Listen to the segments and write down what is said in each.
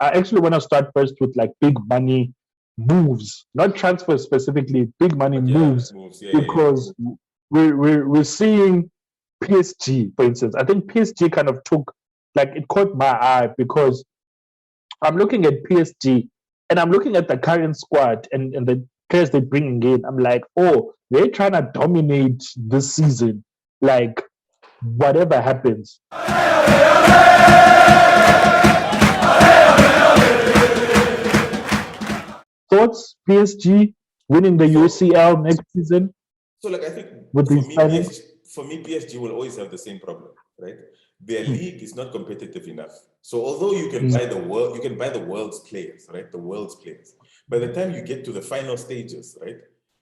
I actually want to start first with like big money moves, not transfers specifically, big money But yeah, moves, moves. Yeah, yeah, yeah. because we're seeing PSG, for instance. I think PSG kind of took like it caught my eye because I'm looking at PSG and I'm looking at the current squad and the players they're bringing in. I'm like, oh, they're trying to dominate this season. Like, whatever happens. Thoughts? PSG winning the So, UCL next season so like I think with for these me, signings? PSG will always have the same problem, right? Their Mm, league is not competitive enough. So although you can mm, buy the world, you can buy the world's players, right? The world's players. By the time you get to the final stages, right?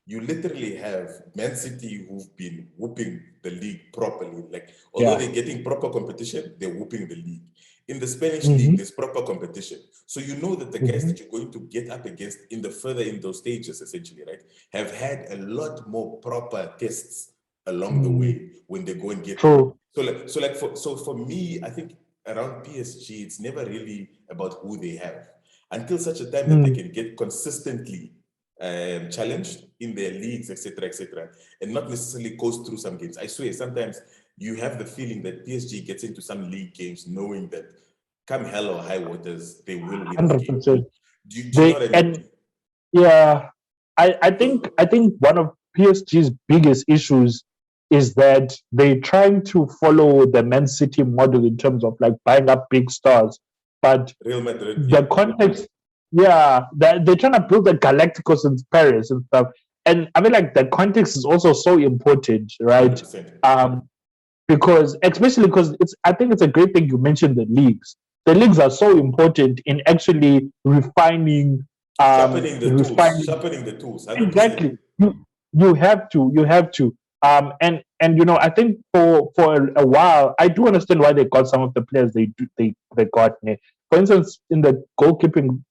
You literally have Man City who've been whooping the league properly. Like, although yeah. they're getting proper competition, they're whooping the league. In the Spanish league, Hmm. there's proper competition. So you know that the guys Hmm. that you're going to get up against in the further in those stages, essentially, right, have had a lot more proper tests along the Mm, way when they go and get them. true. So for me, I think around PSG, it's never really about who they have until such a time that they Mm, can get consistently challenged in their leagues, etc., and not necessarily coast through some games. I swear, sometimes you have the feeling that PSG gets into some league games knowing that come hell or high waters, they will win the game. 100%. Do you know They what I mean? and yeah, I think So, I think one of PSG's biggest issues is that they're trying to follow the Man City model in terms of like buying up big stars, but Real Madrid, the yeah, context, yeah, they're trying to build the Galacticos in Paris and stuff, and I mean like the context is also so important, right? 100%. Um, because especially because it's I think it's a great thing you mentioned the leagues. The leagues are so important in actually refining Sharpening the tools, 100%. exactly. You have to and you know I think for a while I do understand why they got some of the players they got. For instance, in the goalkeeping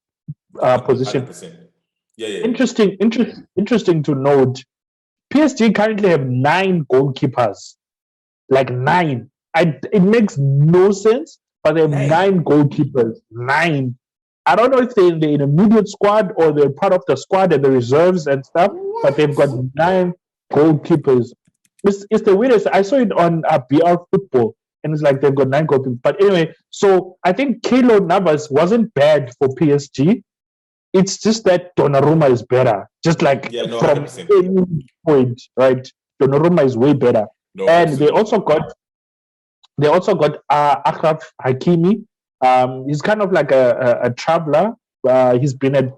position, 100%. Yeah, yeah, yeah. interesting to note. PSG currently have 9 goalkeepers, like 9. It makes no sense, but they have 9 Nine. goalkeepers. 9. I don't know if they're in the intermediate squad or they're part of the squad and the reserves and stuff, but they've got What? 9 goalkeepers. It's the weirdest. I saw it on BR Football, and it's like they've got 9 goalkeepers. But anyway, so I think Kilo Navas wasn't bad for PSG. It's just that Donnarumma is better. Just like Yeah, no, from 100%. any point, right? Donnarumma is way better. No, And absolutely. they also got Achraf Hakimi. He's kind of like a traveler. He's been at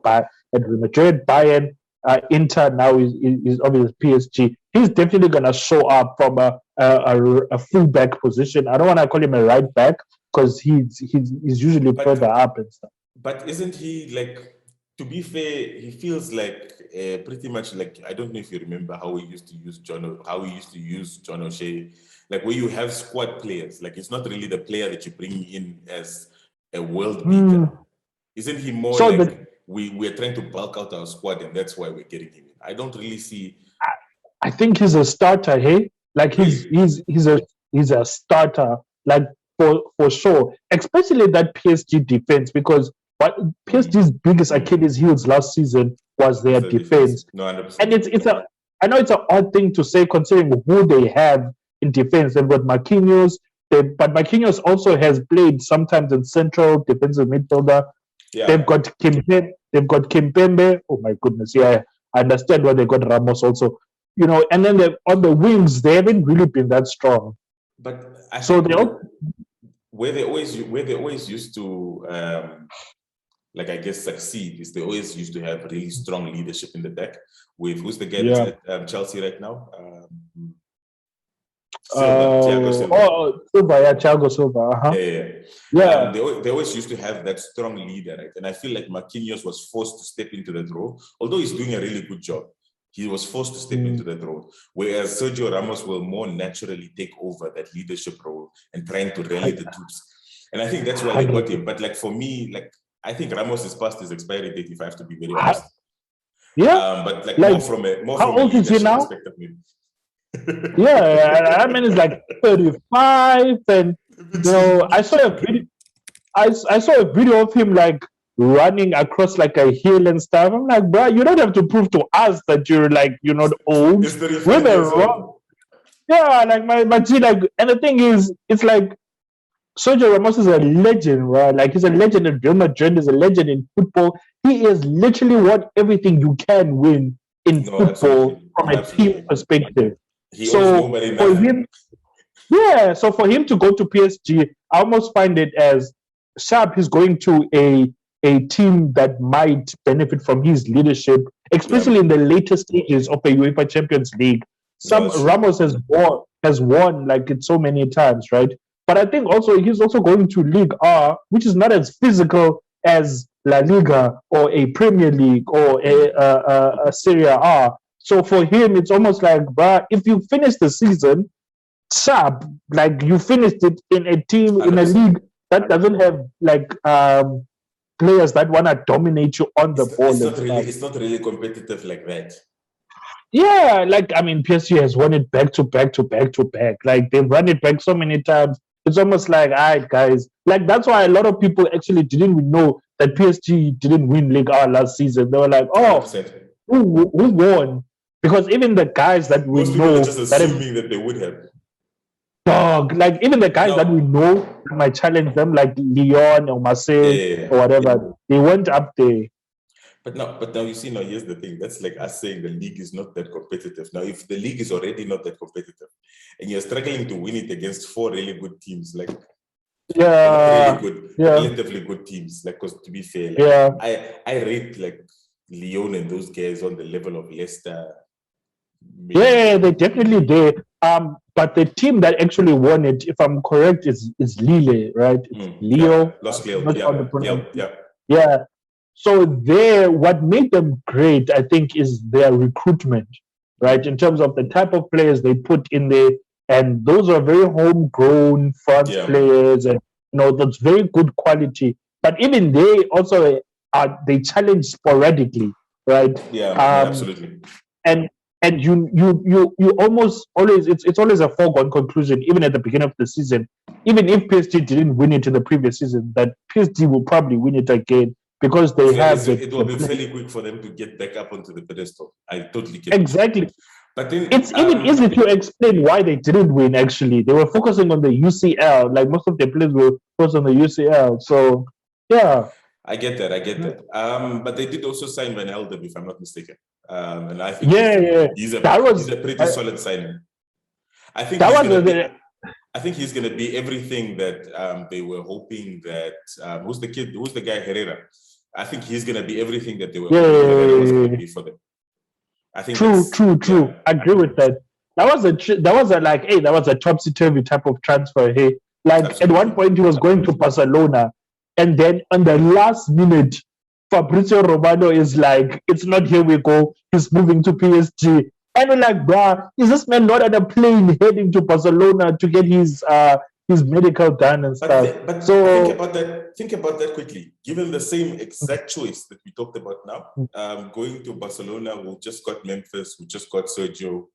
Real Madrid, Bayern, Inter. Now he's obviously PSG. He's definitely gonna show up from a fullback position. I don't want to call him a right back because he's usually further But up and stuff. but isn't he like? To be fair, he feels like pretty much like I don't know if you remember how we used to use John O'Shea, like where you have squad players. Like it's not really the player that you bring in as a world Hmm. beater. Isn't he more So the like we're trying to bulk out our squad and that's why we're getting him in? I don't really see I think he's a starter. Hey, like he's really. he's he's a he's a starter, like for sure. Especially that PSG defense, because what Mm, PSG's biggest Achilles heels last season was their was the defense. defense, No, and 100%. it's a I know it's an odd thing to say considering who they have in defense. They've got Marquinhos, but Marquinhos also has played sometimes in central defensive midfielder. They've Yeah. got they've got Kimpembe. Oh my goodness, yeah, I understand why they got Ramos also. And then on the wings, they haven't really been that strong. But I So think they all, where they always used to like I guess succeed is they always used to have really strong leadership in the deck with who's the guy that's yeah. at Chelsea right now? Silva, Thiago Silva. Silva, yeah, Thiago Silva. Uh-huh. Yeah, yeah, yeah. Yeah. They always used to have that strong leader, right? And I feel like Marquinhos was forced to step into that role, although he's doing a really good job. He was forced to step into Mm. that role, whereas Sergio Ramos will more naturally take over that leadership role and trying to rally the troops. And I think that's why they got him. 100%. But like for me, like I think Ramos is past his expiry date, if I have to be very honest. Yeah. But like Like, more how from a old is he leadership now? perspective, maybe. Yeah, I mean, it's like 35, and I saw a video. I saw a video of him like running across like a hill and stuff. I'm like, bro, you don't have to prove to us that you're like, you're not old. It's 35 We're the years wrong. old. Yeah, like my team, like, and the thing is, it's like Sergio Ramos is a legend, right? Like he's a legend in Real Madrid, he's a legend in football. He has literally won everything you can win in football from a team perspective. He owes nobody for nothing. him, yeah, so for him to go to PSG, I almost find it as sharp. He's going to a team that might benefit from his leadership, especially in the later stages of a UEFA Champions League. Ramos has won like it so many times, right? But I think also he's also going to League R, which is not as physical as La Liga or a Premier League or a Serie A. So for him, it's almost like, bruh, if you finish the season sharp, like you finished it in a team, in a league that doesn't have like players that want to dominate you on the ball. It's not really competitive like that. Yeah, like, I mean, PSG has won it back to back to back to back. Like, they've run it back so many times. It's almost like, all right, guys. Like, that's why a lot of people actually didn't know that PSG didn't win League R last season. They were like, oh, who won? Because even the guys that we Most know... people are just assuming that they would have. Dog, like, even the guys that we know that might challenge them, like Lyon or Marseille or whatever, they went up there. But now you see, here's the thing. That's like us saying the league is not that competitive. Now, if the league is already not that competitive and you're struggling to win it against 4 really good teams, like relatively good teams, like, because to be fair, like, I rate like Lyon and those guys on the level of Leicester. Maybe. Yeah, they definitely did. But the team that actually won it, if I'm correct, is Lille, right? It's Leo. Lost Lille. Yeah. So what made them great, I think, is their recruitment, right? In terms of the type of players they put in there, and those are very homegrown France players, and that's very good quality. But even they also they challenge sporadically, right? Yeah, absolutely. And you almost always it's always a foregone conclusion, even at the beginning of the season. Even if PSG didn't win it in the previous season, that PSG will probably win it again. Because they it will be fairly quick for them to get back up onto the pedestal. I totally get exactly. It. But then it's even easy to explain why they didn't win. Actually, they were focusing on the UCL. Like most of the players were focused on the UCL. So yeah, I get that. But they did also sign Van Helden, if I'm not mistaken. And I think he's a pretty solid signing. I think he's going to be everything that they were hoping that. Who's the guy, Herrera? I think he's going to be everything that they were hoping Herrera was going to be for them. I think true. I agree with that. That was a topsy-turvy type of transfer. Hey, like absolutely. At one point he was going to Barcelona, and then on the last minute, Fabrizio Romano is like, "It's not here we go." He's moving to PSG. And we're like, bruh, is this man not on a plane heading to Barcelona to get his medical done and stuff? But think about that quickly. Given the same exact choice that we talked about now, going to Barcelona, who just got Memphis, who just got Sergio,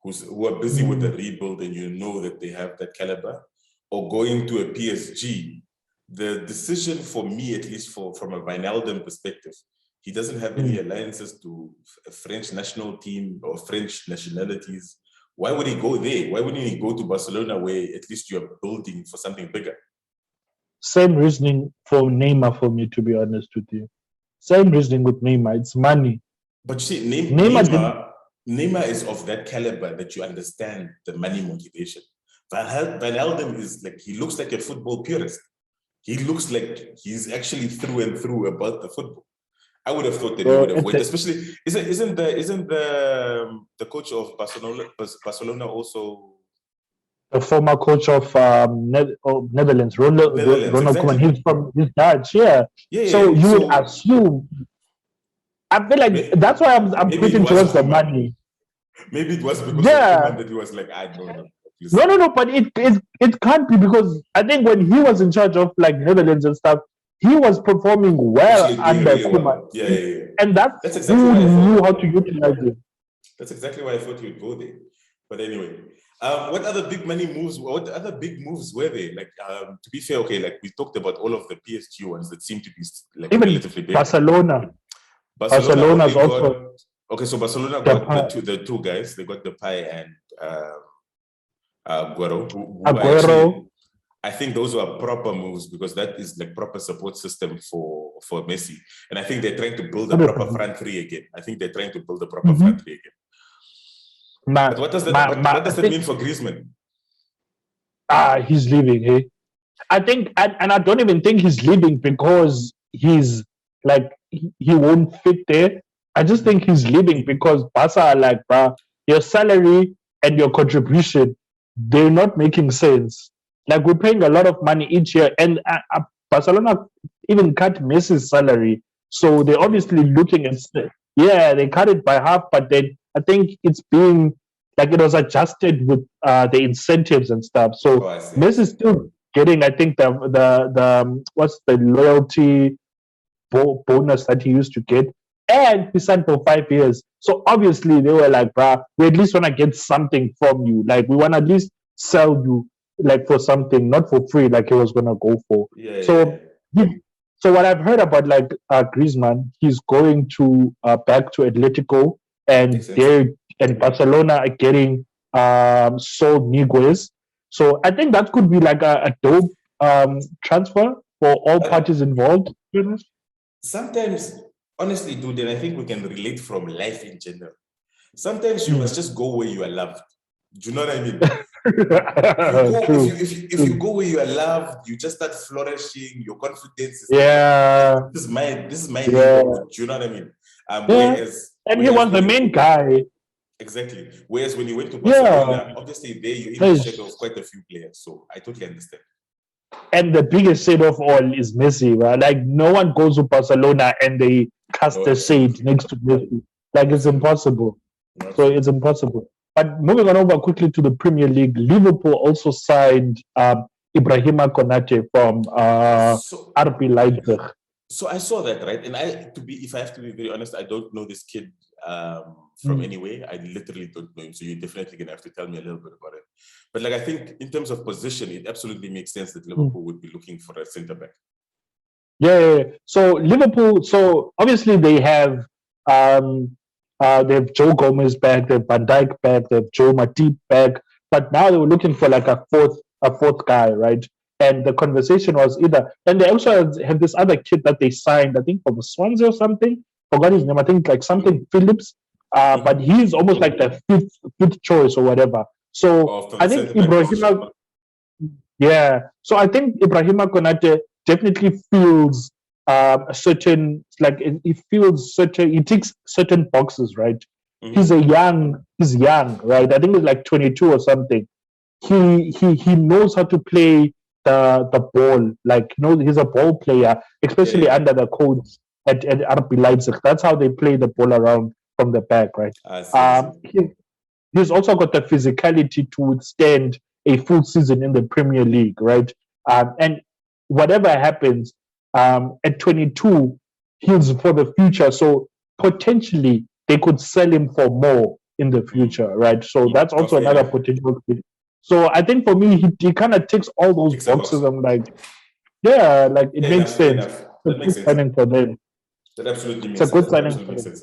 who are busy with the rebuild, and you know that they have that caliber, or going to a PSG, the decision for me, at least from a Wijnaldum perspective, he doesn't have any alliances to a French national team or French nationalities. Why would he go there? Why wouldn't he go to Barcelona, where at least you're building for something bigger? Same reasoning for Neymar for me, to be honest with you. Same reasoning with Neymar. It's money. But you see, Neymar is of that caliber that you understand the money motivation. Van Helden is like, he looks like a football purist. He looks like he's actually through and through about the football. I would have thought that he would have went, especially isn't the coach of Barcelona also the former coach of Netherlands, Ronald Koeman? He's Dutch, So you would assume. I feel like that's why I'm putting towards the money. Maybe it was because of Koeman that he was like, I don't know. No, but it can't be, because I think when he was in charge of like Netherlands and stuff, he was performing well under Koeman. Yeah. And that's exactly who knew how to utilize it. That's exactly why I thought he would go there. But anyway, What other big money moves? What other big moves were they? Like, to be fair, okay, like we talked about all of the PSG ones that seem to be like Even relatively big. Barcelona. Barcelona Barcelona's only also got. Okay, so Barcelona got the two guys. They got Depay and Aguero, who Aguero. I think those were proper moves because that is like proper support system for Messi. And I think they're trying to build a proper front three again. I think they're trying to build a proper front three again. But what does that mean for Griezmann? He's leaving. Hey, I think, and I don't even think he's leaving because he's like he won't fit there. I just think he's leaving because Barca are like, your salary and your contribution, they're not making sense. Like we're paying a lot of money each year, and Barcelona even cut Messi's salary, so they're obviously looking at they cut it by half, but then I think it's being like it was adjusted with the incentives and stuff. So Messi's still getting, I think the what's the loyalty bonus that he used to get, and he signed for 5 years. So obviously they were like, we at least want to get something from you. Like we want to at least sell you like for something, not for free, like he was gonna go for. So what I've heard about like Griezmann, he's going to back to Atletico, and Barcelona are getting sold Niguez. So I think that could be like a dope transfer for all parties involved. Sometimes, honestly, dude, and I think we can relate from life in general. Sometimes you must just go where you are loved. Do you know what I mean? If you go where you are loved, you just start flourishing. Your confidence is this is my neighborhood. Do you know what I mean? And he was the main guy. Exactly. Whereas when you went to Barcelona, obviously there you're in the shadow of quite a few players. So I totally understand. And the biggest shade of all is Messi, right? Like no one goes to Barcelona and they cast a shade next to Messi. Like it's impossible. So it's impossible. But moving on over quickly to the Premier League, Liverpool also signed Ibrahima Konate from RB Leipzig. So I saw that, right? And if I have to be very honest, I don't know this kid from anywhere. I literally don't know him. So you're definitely gonna have to tell me a little bit about it. But like I think in terms of position, it absolutely makes sense that Liverpool would be looking for a centre back. Yeah. So Liverpool. So obviously they have Joe Gomez back, they have Van Dijk back, they have Joe Matip back, but now they were looking for like a fourth guy, right? And the conversation was and they also have this other kid that they signed, I think from Swansea or something. Forgot his name. I think like something Phillips. But he's almost like the fifth choice or whatever. So I think Ibrahima. Yeah. So I think Ibrahima Konate definitely feels a certain, like he ticks certain boxes, right? He's young, right? I think he's like 22 or something. He knows how to play the ball, like he's a ball player, especially under the coach at RB Leipzig. That's how they play the ball around from the back, right? He's also got the physicality to withstand a full season in the Premier League, right? And whatever happens, at 22, he's for the future. So potentially they could sell him for more in the future, right? So that's also another potential. So I think for me, he kind of ticks all those boxes. I'm like, like it makes sense. That makes sense. Signing for them. That absolutely makes sense. It's a good signing for them.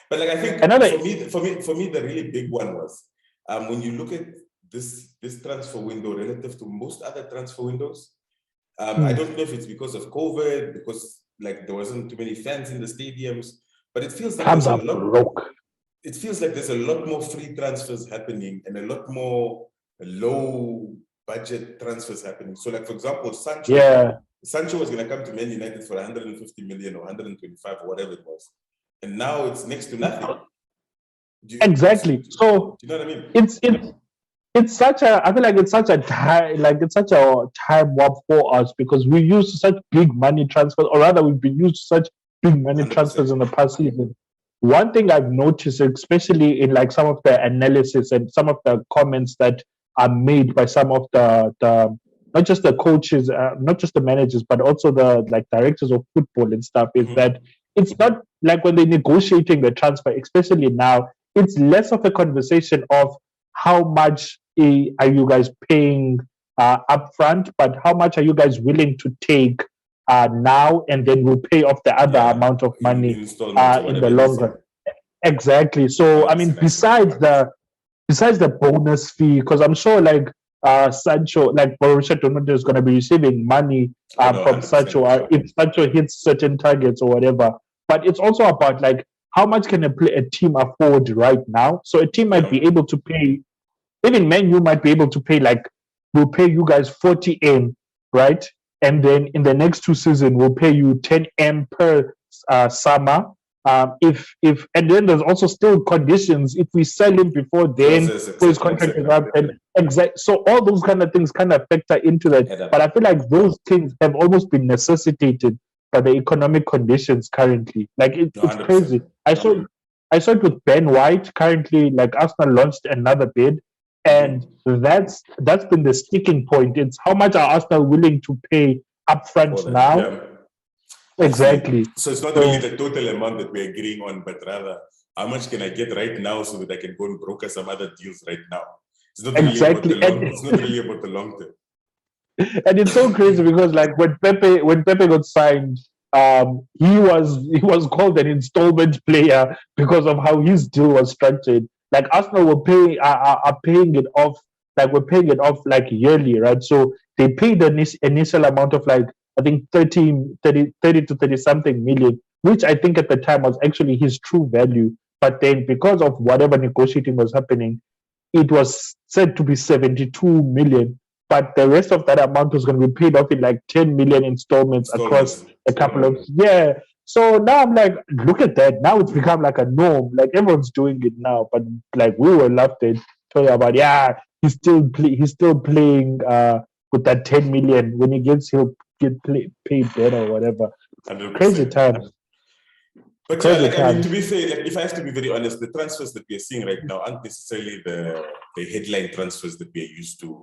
But like I think for me, the really big one was when you look at this transfer window relative to most other transfer windows. I don't know if it's because of COVID, because like there wasn't too many fans in the stadiums, but it feels like it feels like there's a lot more free transfers happening and a lot more low budget transfers happening. So like for example, Sancho was going to come to Man United for 150 million or 125 or whatever it was, and now it's next to nothing. Exactly. So do you know what I mean? It's such a, I feel like it's such a time warp for us because we use such big money transfers, or rather we've been used such big money 100%. Transfers in the past season. One thing I've noticed, especially in like some of the analysis and some of the comments that are made by some of the not just the coaches, not just the managers, but also the like directors of football and stuff, is that it's not like when they're negotiating the transfer, especially now, it's less of a conversation of how much are you guys paying upfront, but how much are you guys willing to take now, and then we'll pay off the other amount of in money installments or in whatever the it is. long run. Exactly. So I mean, 100%, I see besides the bonus fee, because I'm sure like Sancho, like Borussia Dortmund is going to be receiving money I know, from 100% Sancho for sure. if Sancho hits certain targets or whatever. But it's also about like how much can a team afford right now. So a team might be able to pay, even Man U might be able to pay like, we'll pay you guys 40M, right? And then in the next 2 seasons, we'll pay you 10M per summer. If and then there's also still conditions. If we sell him before then, Clauses, for his etc., contract is etc. up, and exact. So all those kind of things kind of factor into that. Add up. But I feel like those things have almost been necessitated by the economic conditions currently. Like No, it's 100%. crazy. I saw it with Ben White. Currently, like Arsenal launched another bid, and that's been the sticking point. It's how much are Arsenal willing to pay For upfront that, now? yeah. I see. Exactly. So it's not really the total amount that we're agreeing on, but rather how much can I get right now so that I can go and broker some other deals right now. It's not really about Exactly. the long. It's not really about the long term. And it's so crazy because like when Pepe got signed, he was called an installment player because of how his deal was structured. Like Arsenal were paying are paying it off, like we're paying it off like yearly, right? So they paid the initial amount of like I think 30 to 30 something million, which I think at the time was actually his true value. But then because of whatever negotiating was happening, it was said to be 72 million, but the rest of that amount was going to be paid off in like 10 million installments across a couple of So now I'm like, look at that. Now it's become like a norm. Like everyone's doing it now, but like we were laughed at, talking about he's still playing with that 10 million. When he gets, he'll get paid better or whatever. 100%. Crazy times. But yeah, like I mean, to be fair, like if I have to be very honest, the transfers that we are seeing right now aren't necessarily the headline transfers that we are used to.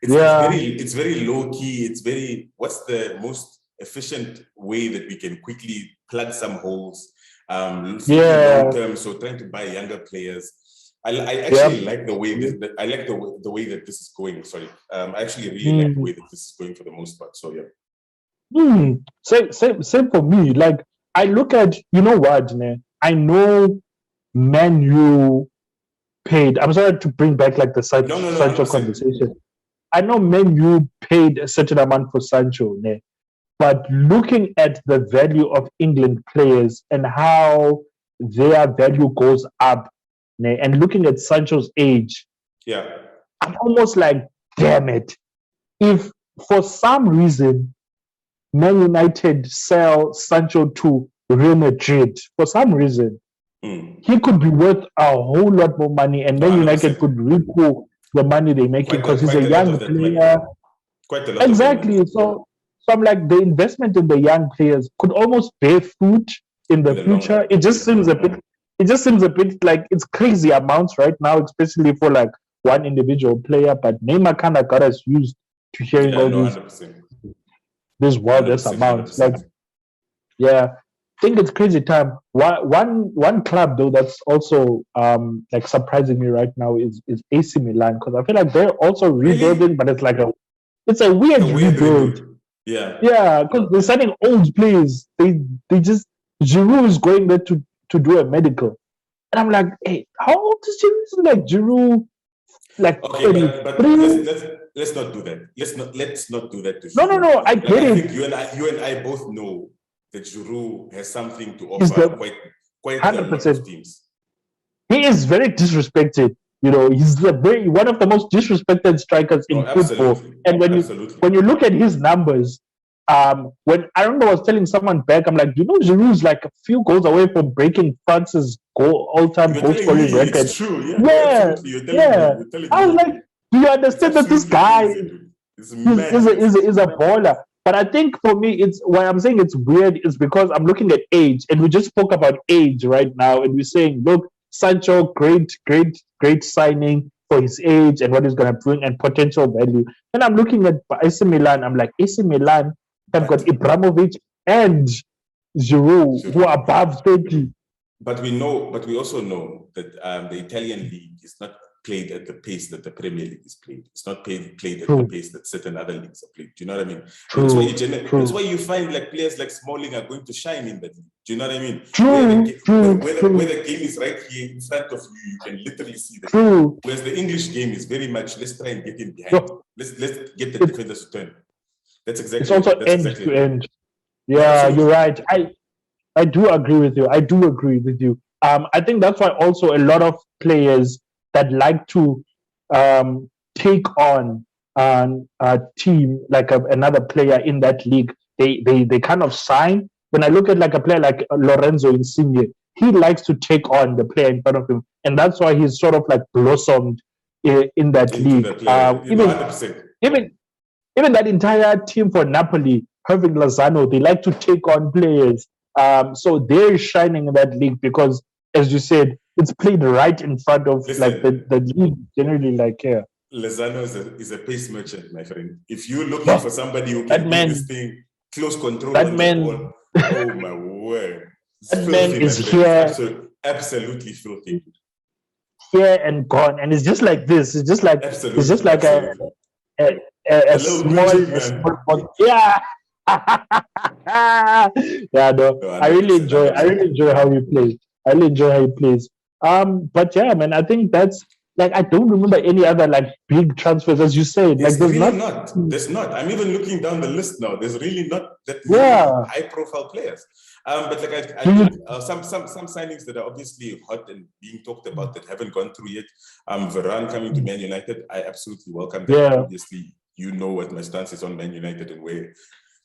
It's very low key. It's very, what's the most efficient way that we can quickly plug some holes, long term. So trying to buy younger players. I actually like the way that I like the way that this is going. Sorry, I actually really like the way that this is going for the most part. So yeah. Same for me. Like I look at, you know what, man? I know Man U paid. I'm sorry to bring back like the Sancho conversation. I know Man U paid a certain amount for Sancho, né? But looking at the value of England players and how their value goes up, né? And looking at Sancho's age, I'm almost like, damn it. If for some reason Man United sell Sancho to Real Madrid, for some reason, he could be worth a whole lot more money, and Man United could recoup the money they're making because he's a young player. Quite a lot. Exactly. So I'm like, the investment in the young players could almost bear fruit in the future. It just seems a bit like it's crazy amounts right now, especially for like one individual player. But Neymar kind of got us used to hearing all these wildest amounts. 100%. Like, I think it's crazy time. One club though that's also like surprising me right now is AC Milan, because I feel like they're also rebuilding, but it's like it's a weird rebuild. Because they're signing old players. They just Giroud is going there to do a medical, and I'm like, hey, how old is Giroud? Isn't like Giroud like okay, but let's not do that. Let's not do that to Giroud. No. I get it. I think you and I both know that Giroud has something to offer quite 100% teams. He is very disrespected. You know, he's one of the most disrespected strikers in football. And when you look at his numbers, when I remember I was telling someone back, I'm like, Giroud's like a few goals away from breaking France's all-time goal scoring record. It's true. Yeah. I was like, do you understand that this guy is a baller? But I think for me, it's why I'm saying it's weird is because I'm looking at age, and we just spoke about age right now, and we're saying, look, Sancho, great signing for his age and what he's going to bring and potential value. And I'm looking at AC Milan. I'm like, AC Milan have got Ibrahimovic and Giroud who are above 30. But we also know that the Italian league is not played at the pace that the Premier League is played. It's not played at the pace that certain other leagues are played. Do you know what I mean? That's why you find like players like Smalling are going to shine in that league. Do you know what I mean? Where the game is right here in front of you, you can literally see the game. Whereas the English game is very much, let's try and get in behind. Let's get the defenders to turn. That's exactly. It's also end to end. Yeah, you're right. I do agree with you. I think that's why also a lot of players that like to take on a team like another player in that league, they kind of sign. When I look at like a player like Lorenzo Insigne, he likes to take on the player in front of him, and that's why he's sort of like blossomed in that league. Even that entire team for Napoli, having Lozano, they like to take on players. So they're shining in that league because, as you said, it's played right in front of the league generally. Like, yeah. Lozano is a pace merchant, my friend. If you're looking for somebody who can do this thing, close control on the ball, oh my word. That man is here. Absolutely filthy. Here and gone. And it's just like this. It's just like a small yeah. Yeah, no. I really enjoy how he plays. But yeah, man, I think that's like, I don't remember any other like big transfers, as you said. Like, there's not. I'm even looking down the list now. There's really not that many high-profile players. But like I think some signings that are obviously hot and being talked about that haven't gone through yet. Varane coming to Man United, I absolutely welcome that. Yeah. Obviously, you know what my stance is on Man United and where.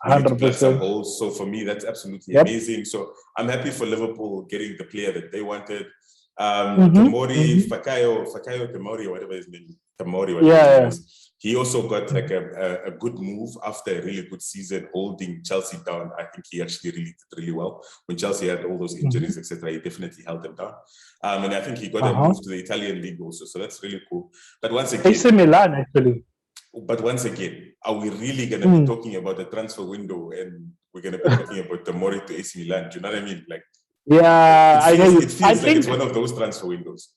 100%. So for me, that's absolutely amazing. So I'm happy for Liverpool getting the player that they wanted. Tomori, Fakayo Tomori, whatever his name is. He also got like a good move after a really good season, holding Chelsea down. I think he actually really did really well. When Chelsea had all those injuries, etc., he definitely held them down. And I think he got a move to the Italian league also. So that's really cool. But once again, AC Milan actually. But once again, are we really going to be talking about the transfer window and we're going to be talking about Tomori to AC Milan? Do you know what I mean? Like, yeah, it feels like it's one of those transfer windows.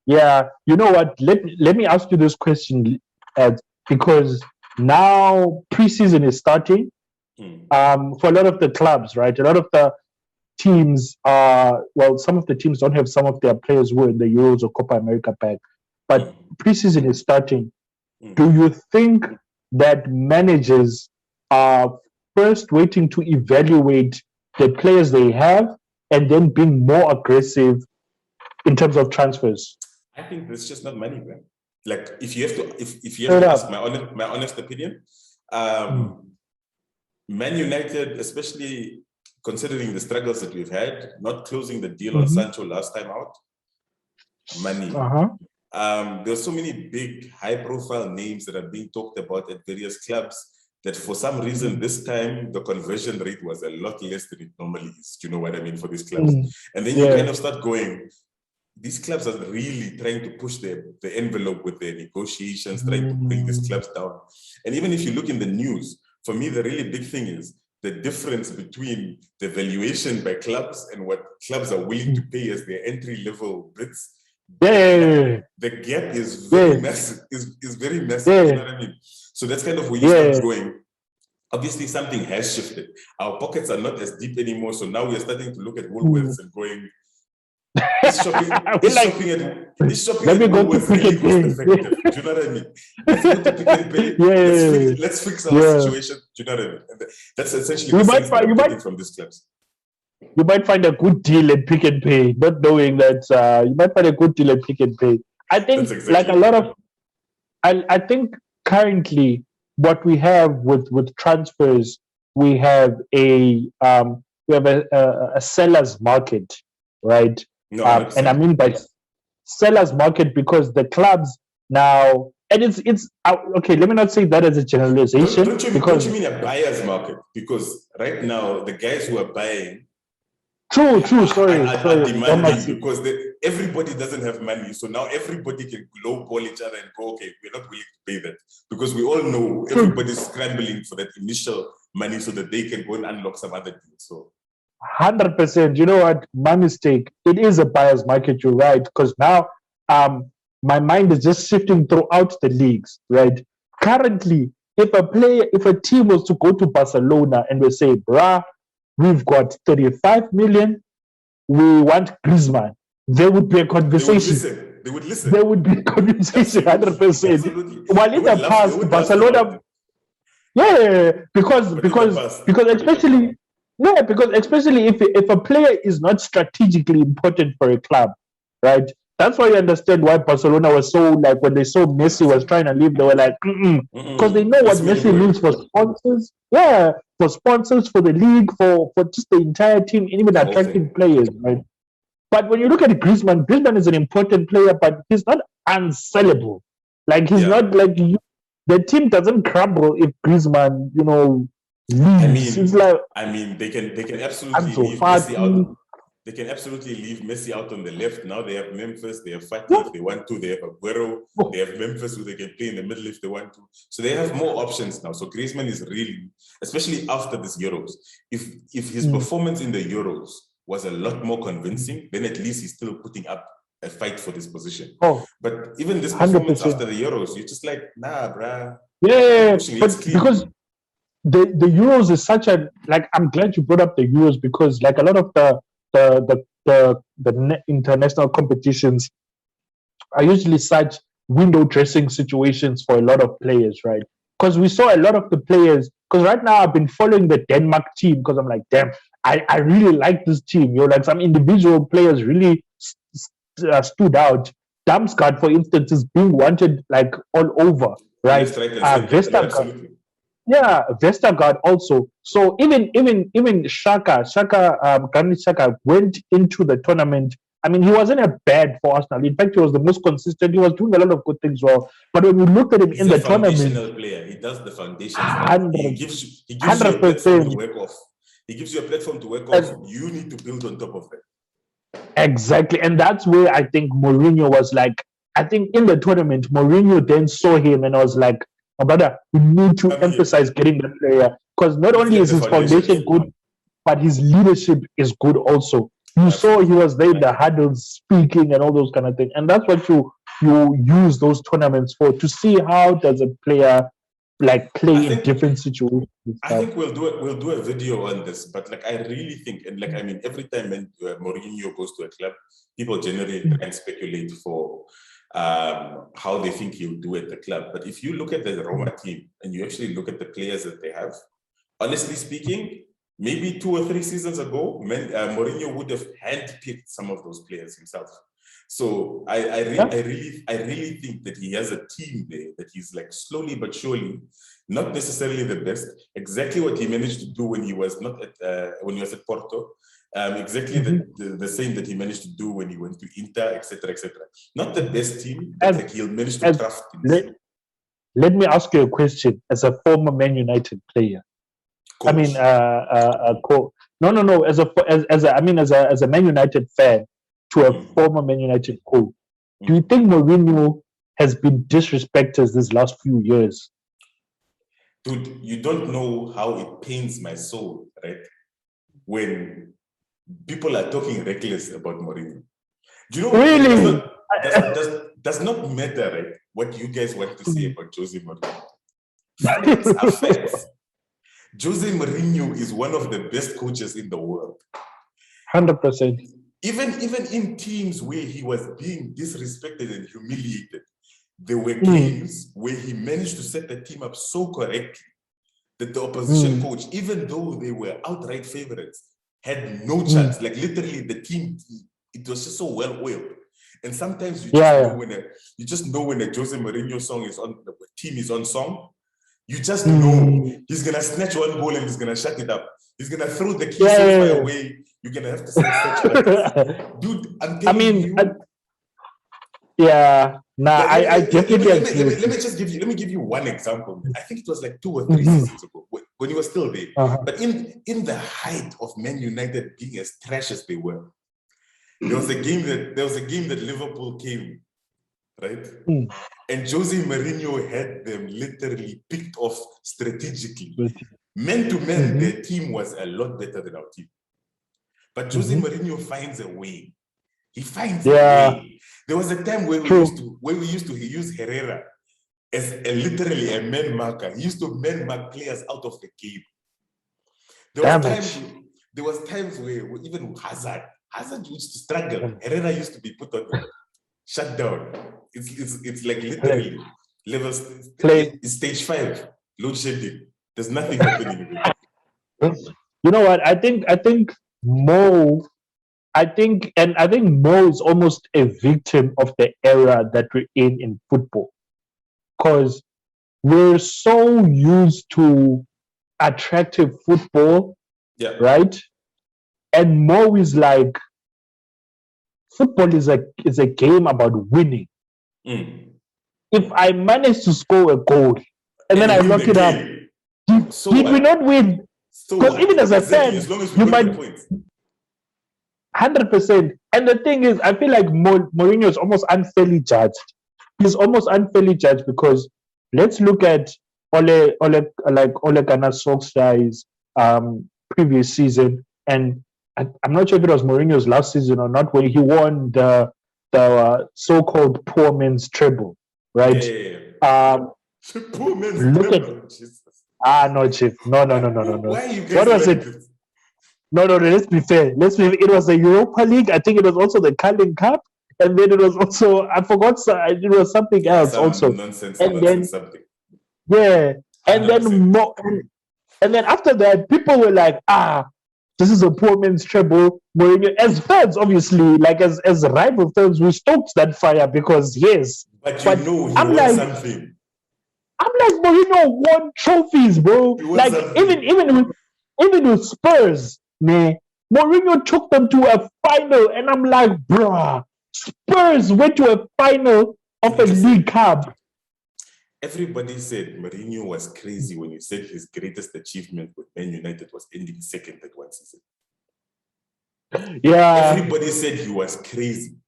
Yeah, you know what? Let me ask you this question, because now preseason is starting. For a lot of the clubs, right? A lot of the teams some of the teams don't have some of their players who are in the Euros or Copa America pack, but preseason is starting. Do you think that managers are first waiting to evaluate the players they have and then being more aggressive in terms of transfers? I think there's just not money, man. Like, if you have to ask my honest opinion, Man United, especially considering the struggles that we've had, not closing the deal on Sancho last time out, money. There's so many big, high-profile names that are being talked about at various clubs that for some reason this time the conversion rate was a lot less than it normally is. Do you know what I mean, for these clubs? And then you kind of start going, these clubs are really trying to push the envelope with their negotiations, trying to bring these clubs down. And even if you look in the news, for me, the really big thing is the difference between the valuation by clubs and what clubs are willing to pay as their entry-level bids. The gap is very massive. Is very massive. You know what I mean? So that's kind of where you start going. Obviously, something has shifted. Our pockets are not as deep anymore. So now we're starting to look at Woolworths and going, this shopping at Woolworths really cost effective. Do you know what I mean? Let's go to Pick and Pay. Let's fix our situation. Do you know what I mean? And that's essentially the sense that I'm getting from these clubs. You might find a good deal at Pick and Pay, not knowing that you might find a good deal at Pick and Pay. I think like a lot of, I think currently what we have with transfers, we have a seller's market, right? No, and I mean by seller's market because the clubs now, and it's okay. Let me not say that as a generalization. Don't you mean a buyer's market? Because right now the guys who are buying. True. Sorry. Demanding because everybody doesn't have money, so now everybody can lowball each other and go, okay, we're not willing to pay that because we all know everybody's scrambling for that initial money so that they can go and unlock some other deals. So 100%. You know what? My mistake. It is a buyer's market. You're right, because now my mind is just shifting throughout the leagues, right? Currently, if a team was to go to Barcelona and we say, bruh, we've got 35 million, we want Griezmann, there would be a conversation. They would listen. There would be a conversation, 100%. Absolutely. While in the past, Barcelona, because especially if a player is not strategically important for a club, right? That's why you understand why Barcelona was so like when they saw Messi was trying to leave, they were like, because they know what Messi means for sponsors. Yeah, for sponsors, for the league, for just the entire team, and even attracting players, right? But when you look at Griezmann is an important player, but he's not unsellable. Like he's not like the team doesn't crumble if Griezmann, leaves. They can absolutely leave Messi out. They can absolutely leave Messi out on the left. Now they have Memphis, they have Fati if they want to, they have Aguero, they have Memphis who they can play in the middle if they want to. So they have more options now. So Griezmann is really, especially after this Euros, if his performance in the Euros was a lot more convincing, then at least he's still putting up a fight for this position. But even this performance 100%. After the Euros, you're just like, nah, bruh. But because the Euros is such a, like, I'm glad you brought up the Euros because like a lot of the international competitions are usually such window dressing situations for a lot of players, right? Because we saw a lot of the players, because right now I've been following the Denmark team because I'm like, damn, I really like this team. Like some individual players really stood out. Damsgaard, for instance, is being wanted like all over, right? Vestergaard also. So even Granit Xhaka went into the tournament. I mean, he wasn't a bad for Arsenal. In fact, he was the most consistent. He was doing a lot of good things well. But when you look at him in the tournament, he's a foundational player. He does the foundations. He gives you a platform to work off. He gives you a platform to work off. You need to build on top of that. Exactly, and that's where I think Mourinho was like. I think in the tournament, Mourinho then saw him and was like, "Oh, brother, we need to emphasize getting the player because not only is his foundation good, but his leadership is good also." You saw he was there in the huddles speaking and all those kind of things, and that's what you use those tournaments for, to see how does a player like play in different situations. I think we'll do a video on this, but like I really think, and like I mean, every time when Mourinho goes to a club, people generally try and speculate for how they think he'll do at the club. But if you look at the Roma team and you actually look at the players that they have, honestly speaking, maybe 2 or 3 seasons ago, Mourinho would have handpicked some of those players himself. So I really think that he has a team there that he's like slowly but surely, not necessarily the best, exactly what he managed to do when he was not at when he was at Porto, exactly the same that he managed to do when he went to Inter, etc., etc. Not the best team, but like he'll manage to craft things. Let me ask you a question as a former Man United player. Coach. I mean, no. As a Man United fan to a former Man United coach, do you think Mourinho has been disrespected these last few years? Dude, you don't know how it pains my soul, right? When people are talking reckless about Mourinho. Do you know? Really? Does not matter, right? What you guys want to say about Jose Mourinho. Facts are facts. Jose Mourinho is one of the best coaches in the world. 100%. Even in teams where he was being disrespected and humiliated, there were games where he managed to set the team up so correctly that the opposition coach, even though they were outright favorites, had no chance. Like literally the team, it was just so well oiled. And sometimes you just know when a Jose Mourinho song is on, the team is on song. You just know he's gonna snatch one ball and he's gonna shut it up. He's gonna throw the key so far away. You're gonna have to say such dude. I'm telling you. I definitely agree. Let me give you one example. I think it was like 2 or 3 seasons ago when he was still there. But in the height of Man United being as trash as they were, there was a game that Liverpool came, right? And Jose Mourinho had them literally picked off strategically. Man to man, their team was a lot better than our team. But Jose Mourinho finds a way. He finds a Yeah. way. There was a time where we True. used to use Herrera as literally a man marker. He used to man mark players out of the game. There was times where even Hazard used to struggle. Herrera used to be put on shut down. It's like literally levels. Stage 5, load shedding. There's nothing happening. You know what? I think Mo. I think Mo is almost a victim of the era that we're in football, because we're so used to attractive football, right? And Mo is like, football is a game about winning. If I manage to score a goal and then I lock it up, did we not win? Because even as a fan, you might 100%. And the thing is, I feel like Mourinho is almost unfairly judged. He's almost unfairly judged because let's look at Ole Gunnar Solskjaer's previous season, and I'm not sure if it was Mourinho's last season or not, where he won the so-called poor man's treble, right? Poor man's treble. Jesus. No, Chief. No. Why are you guys what was it? This? No, let's be fair. It was the Europa League. I think it was also the Carling Cup. And then it was also, I forgot, it was something else also. Nonsense something. Yeah. And then after that, people were like, this is a poor man's treble. Mourinho, as fans, obviously, like as rival fans, we stoked that fire because, yes. But he won something. I'm like, Mourinho won trophies, bro. Like, even with Spurs, Mourinho took them to a final, and I'm like, bruh, Spurs went to a final of a League Cup. Everybody said Mourinho was crazy when he said his greatest achievement with Man United was ending second at one season. Yeah. Everybody said he was crazy.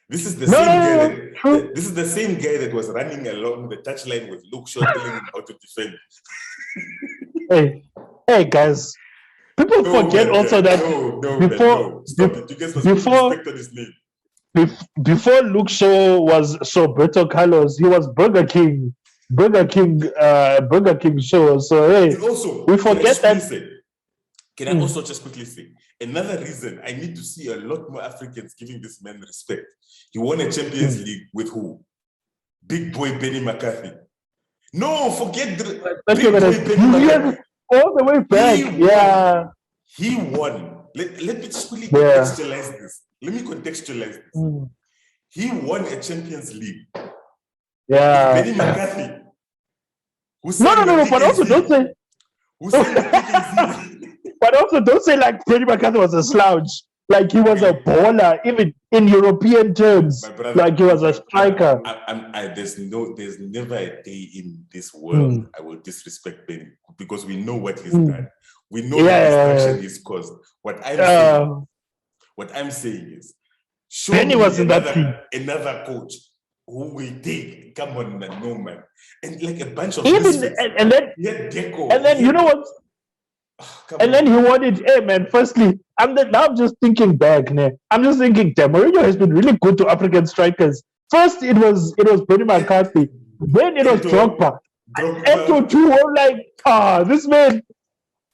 This is the same guy. This is the same guy that was running along the touchline with Luke Shaw telling him how to defend. Hey, guys. People forget also that before Luke Shaw was Roberto Carlos, he was Burger King Shaw. So hey, we forget that. Can I also just quickly say another reason I need to see a lot more Africans giving this man respect? He won a Champions League with who? Big boy Benny McCarthy. No, forget Big boy Benny McCarthy. All the way back, He won. Let me just really contextualize this. Let me contextualize this. He won a Champions League. Yeah. Benny McCarthy. No, but also don't say. Who signed the PKZ? But also don't say like Benny McCarthy was a slouch. Like he was a baller, even in European terms. Brother, like he was a striker. There's never a day in this world I will disrespect Benny because we know what he's done. We know the destruction he's caused. What I'm saying is, show Benny was in that team. Another coach who will take, come on, no man, and like a bunch of and then you know what? Then he won it. Hey man, firstly, I'm just thinking back. I'm just thinking, Mourinho has been really good to African strikers. First, it was Benny McCarthy. Then it was Drogba. And to two, I'm like, this man.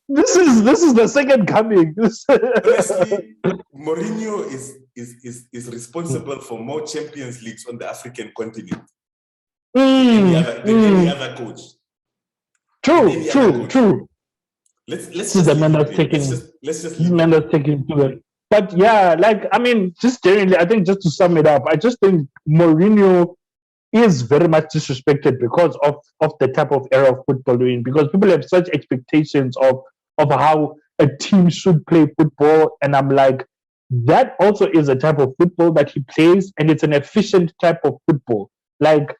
This is the second coming. Honestly, Mourinho is responsible for more Champions Leagues on the African continent than any other coach. True. Let's just taking to it. But yeah, just generally, I think just to sum it up, I just think Mourinho is very much disrespected because of the type of era of football we're in, because people have such expectations of how a team should play football, and I'm like, that also is a type of football that he plays, and it's an efficient type of football. Like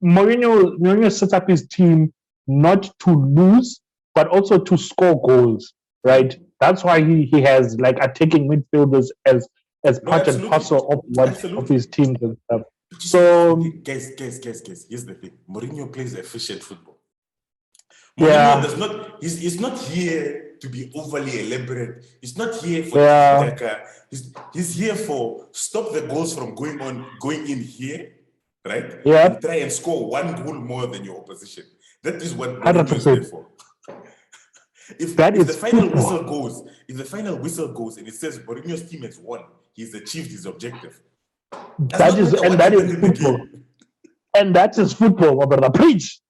Mourinho sets up his team not to lose, but also to score goals, right? That's why he has like attacking midfielders as part and parcel of his teams and stuff. So guys, here's the thing. Mourinho plays efficient football. Mourinho does not, he's not here to be overly elaborate. He's not here for Yeah. he's here for stop the goals from going in here, right? Yeah. And try and score one goal more than your opposition. That is what Mourinho is 100%. there for. If the final whistle goes and it says Mourinho's team has won, he's achieved his objective. That is football. And that is football, my brother. Preach.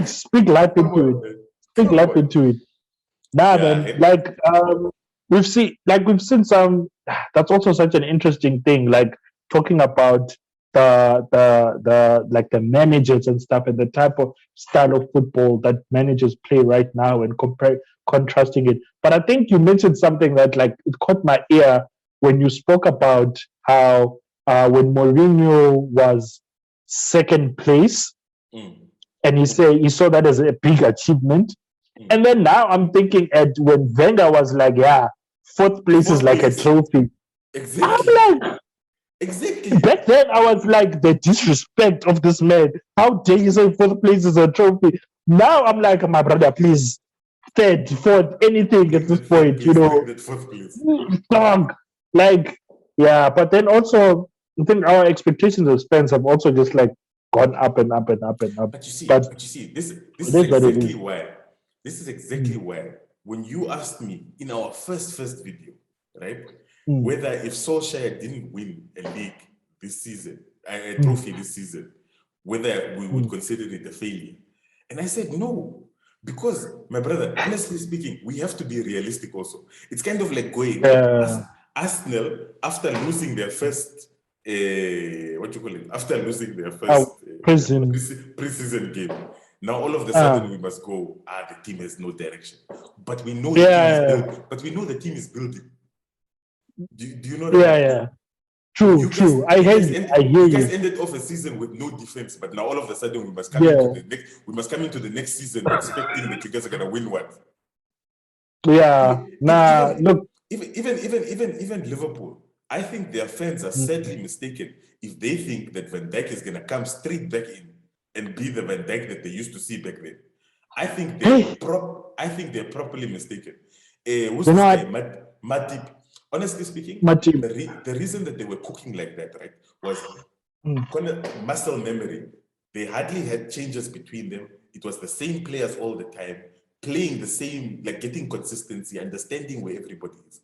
Speak life into it. Speak life into it. Nah, man. Like we've seen some. That's also such an interesting thing. Like talking about the managers and stuff and the type of style of football that managers play right now and contrasting it. But I think you mentioned something that like it caught my ear when you spoke about how when Mourinho was second place, and he saw that as a big achievement. And then now I'm thinking when Wenger was like, yeah, fourth place is like a trophy. Exactly. I'm like, exactly. Back then I was like, the disrespect of this man. How dare you say fourth place is a trophy? Now I'm like, my brother, please, third, fourth, anything at this point, you know. Fourth place. Dog. Like, yeah, but then also I think our expectations of Spence have also just like gone up and up and up and up. But you see, this is exactly why. This is exactly why when you asked me in our first video, right, whether if Solskjaer didn't win a league this season, a trophy this season, whether we would consider it a failure, and I said no, because my brother, honestly speaking, we have to be realistic. Also, it's kind of like going Arsenal after losing their first. After losing their first preseason game, now all of a sudden we must go. The team has no direction, but we know the team is building. Do you know that? Yeah. True. I hear you. You guys ended off a season with no defense, but now all of a sudden we must come into the next season expecting that you guys are gonna win what? Yeah. Look. Even Liverpool. I think their fans are sadly mistaken if they think that Van Dijk is going to come straight back in and be the Van Dijk that they used to see back then. I think they're properly mistaken. Who's this guy? Matip. Honestly speaking, the reason that they were cooking like that, right, was muscle memory. They hardly had changes between them. It was the same players all the time, playing the same, like getting consistency, understanding where everybody is.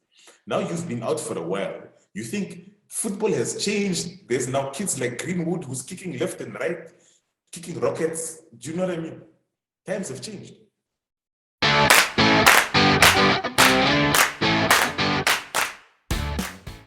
Now you've been out for a while. You think football has changed. There's now kids like Greenwood who's kicking left and right, kicking rockets. Do you know what I mean? Times have changed.